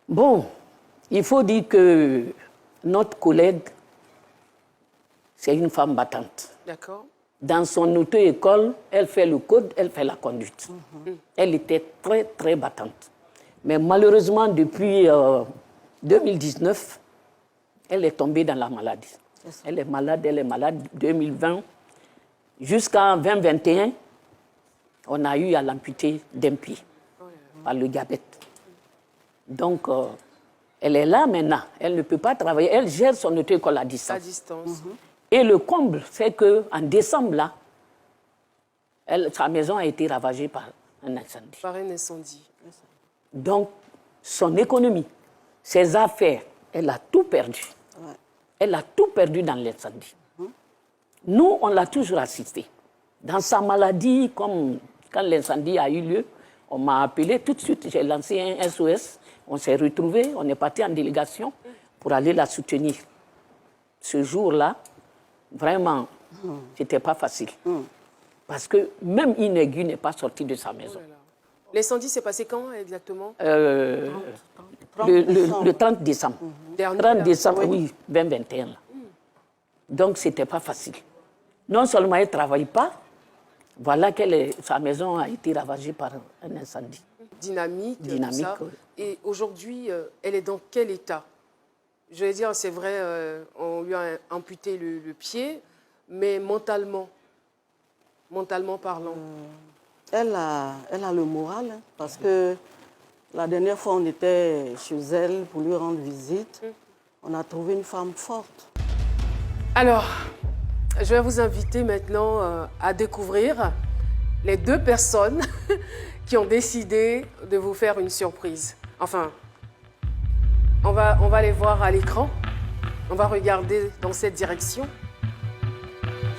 Bon, il faut dire que notre collègue, c'est une femme battante. D'accord. Dans son auto-école, elle fait le code, elle fait la conduite. Elle était très, très battante. Mais malheureusement, depuis 2019, elle est tombée dans la maladie. Elle est malade, 2020. Jusqu'en 2021, on a eu à l'amputer d'un pied par le diabète. Donc, elle est là maintenant. Elle ne peut pas travailler. Elle gère son auto-école à distance. À distance. Et le comble, c'est qu'en décembre, là, sa maison a été ravagée par un incendie. Par un incendie. Donc, son économie, ses affaires, elle a tout perdu. Ouais. Elle a tout perdu dans l'incendie. Nous, on l'a toujours assisté. Dans sa maladie, comme quand l'incendie a eu lieu, on m'a appelé tout de suite, j'ai lancé un SOS, on s'est retrouvés, on est parti en délégation pour aller la soutenir. Ce jour-là, vraiment, c'était pas facile. Parce que même une aiguille n'est pas sortie de sa maison. L'incendie s'est passé quand exactement? Le 30 décembre. Dernier, 30 là. décembre, oui, 2021. Là. Donc, c'était pas facile. Non seulement elle ne travaille pas, voilà que sa maison a été ravagée par un incendie. Dynamique, Dynamique, tout ça. oui. Et aujourd'hui, elle est dans quel état? Je vais dire, c'est vrai, on lui a amputé le pied, mais mentalement parlant. Elle a le moral, hein, parce que la dernière fois, on était chez elle pour lui rendre visite. On a trouvé une femme forte. Alors, je vais vous inviter maintenant à découvrir les deux personnes qui ont décidé de vous faire une surprise. Enfin, on va les voir à l'écran. On va regarder dans cette direction.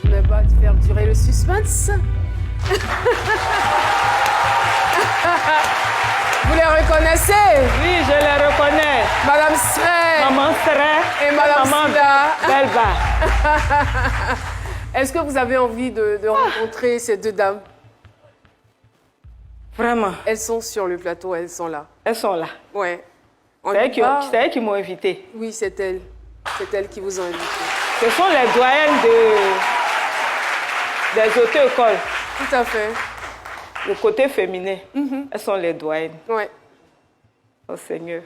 Je ne vais pas faire durer le suspense. Vous les reconnaissez? Oui, je les reconnais. Madame Srey Maman Srey et Madame Sida. Belba. Est-ce que vous avez envie de rencontrer ces deux dames? Vraiment, Elles sont sur le plateau, elles sont là. elles sont là. Ouais. On C'est y va? elles qui m'ont invité. Oui, c'est elles. C'est elles qui vous ont invité. Ce sont les doyennes des auto-écoles. Tout à fait. Le côté féminin, elles sont les doyennes. Ouais. Oh Seigneur,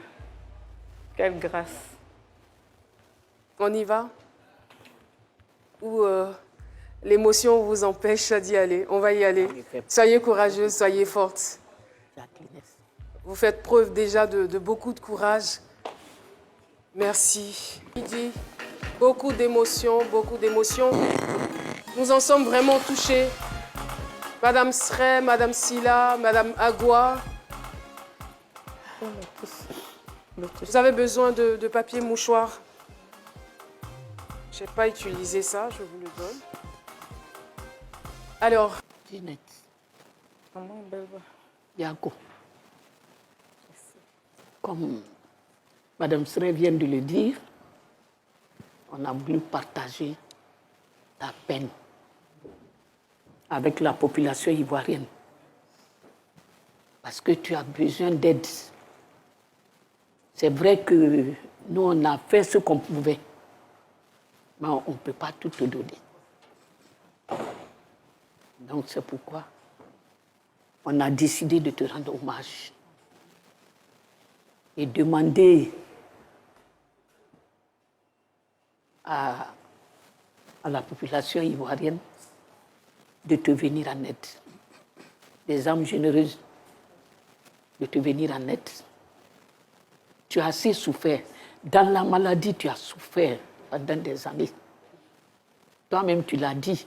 quelle grâce. On y va? Ou l'émotion vous empêche d'y aller? On va y aller. Soyez courageuse, soyez forte. Vous faites preuve déjà de beaucoup de courage. Merci. Beaucoup d'émotions, beaucoup d'émotions. Nous en sommes vraiment touchés. Madame Srey, Madame Sila, Madame Agua. Vous avez besoin de papier mouchoir? Je n'ai pas utilisé ça, je vous le donne. Alors, Ginette, Maman Belba. Yako, comme Madame Srey vient de le dire, on a voulu partager ta peine avec la population ivoirienne. Parce que tu as besoin d'aide. C'est vrai que nous, on a fait ce qu'on pouvait, mais on ne peut pas tout te donner. Donc c'est pourquoi on a décidé de te rendre hommage et demander à la population ivoirienne de te venir en aide, des âmes généreuses de te venir en aide. Tu as assez souffert. Dans la maladie, tu as souffert pendant des années. Toi-même, tu l'as dit,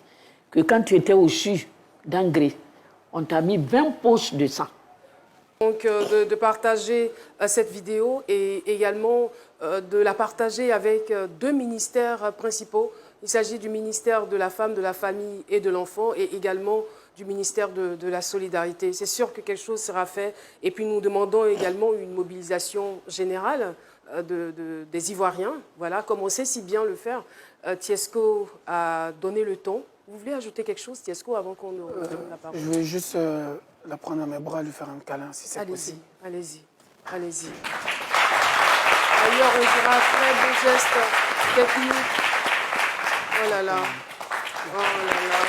que quand tu étais au CHU d'engrais, on t'a mis 20 poches de sang. donc de partager cette vidéo et également de la partager avec deux ministères principaux. Il s'agit du ministère de la Femme, de la Famille et de l'Enfant et également du ministère de la Solidarité. C'est sûr que quelque chose sera fait. Et puis nous demandons également une mobilisation générale des Ivoiriens, voilà, comme on sait si bien le faire. Tiesco a donné le ton. Vous voulez ajouter quelque chose, Tiesco, avant qu'on nous donne la parole? Je vais juste la prendre à mes bras, lui faire un câlin, si c'est possible. Allez-y, allez-y, allez-y. D'ailleurs, on dira très beau geste technique. Oh là là. Oh là là.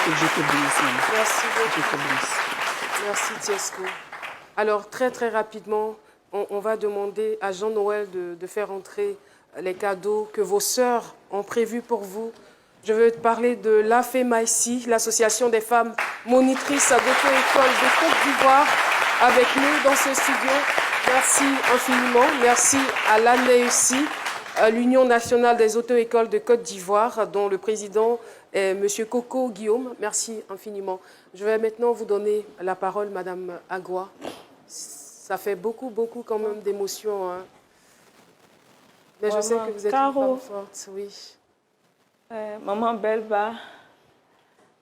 Je te bénisse, maman. Merci beaucoup. Je te bénisse. Merci Tiesco. Alors très rapidement, on va demander à Jean-Noël de faire entrer les cadeaux que vos sœurs ont prévus pour vous. Je veux te parler de l'AFEMAICI, l'association des femmes monitrices d'auto-école de Côte d'Ivoire, avec nous dans ce studio. Merci infiniment. Merci à l'ANEUSI, l'Union nationale des auto-écoles de Côte d'Ivoire, dont le président est M. Coco Guillaume. Merci infiniment. Je vais maintenant vous donner la parole, Madame Agua. Ça fait beaucoup quand même d'émotions. Hein. Mais je sais que vous êtes une femme forte, oui. Maman Belba,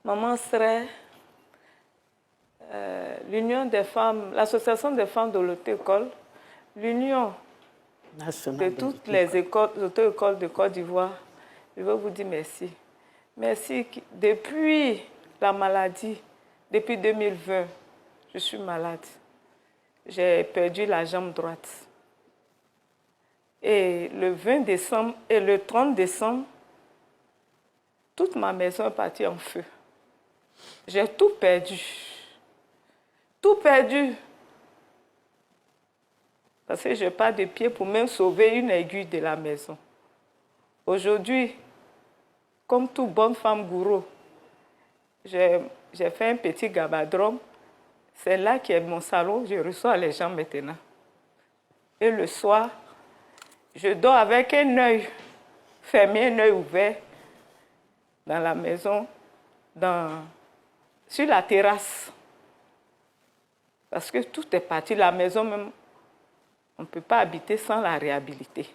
Maman Sré, l'Union des femmes, l'Association des femmes de l'auto-école, l'Union de toutes les auto-écoles de Côte d'Ivoire, je veux vous dire merci. Merci. Depuis la maladie, depuis 2020, je suis malade. J'ai perdu la jambe droite. Et le 20 décembre et le 30 décembre, toute ma maison est partie en feu. J'ai tout perdu. Tout perdu. Parce que je n'ai pas de pied pour même sauver une aiguille de la maison. Aujourd'hui, comme toute bonne femme gourou, j'ai fait un petit gabadrome. C'est là qui est mon salon. Je reçois les gens maintenant. Et le soir, je dors avec un œil fermé, un œil ouvert dans la maison, sur la terrasse. Parce que tout est parti. La maison même, on ne peut pas habiter sans la réhabiliter.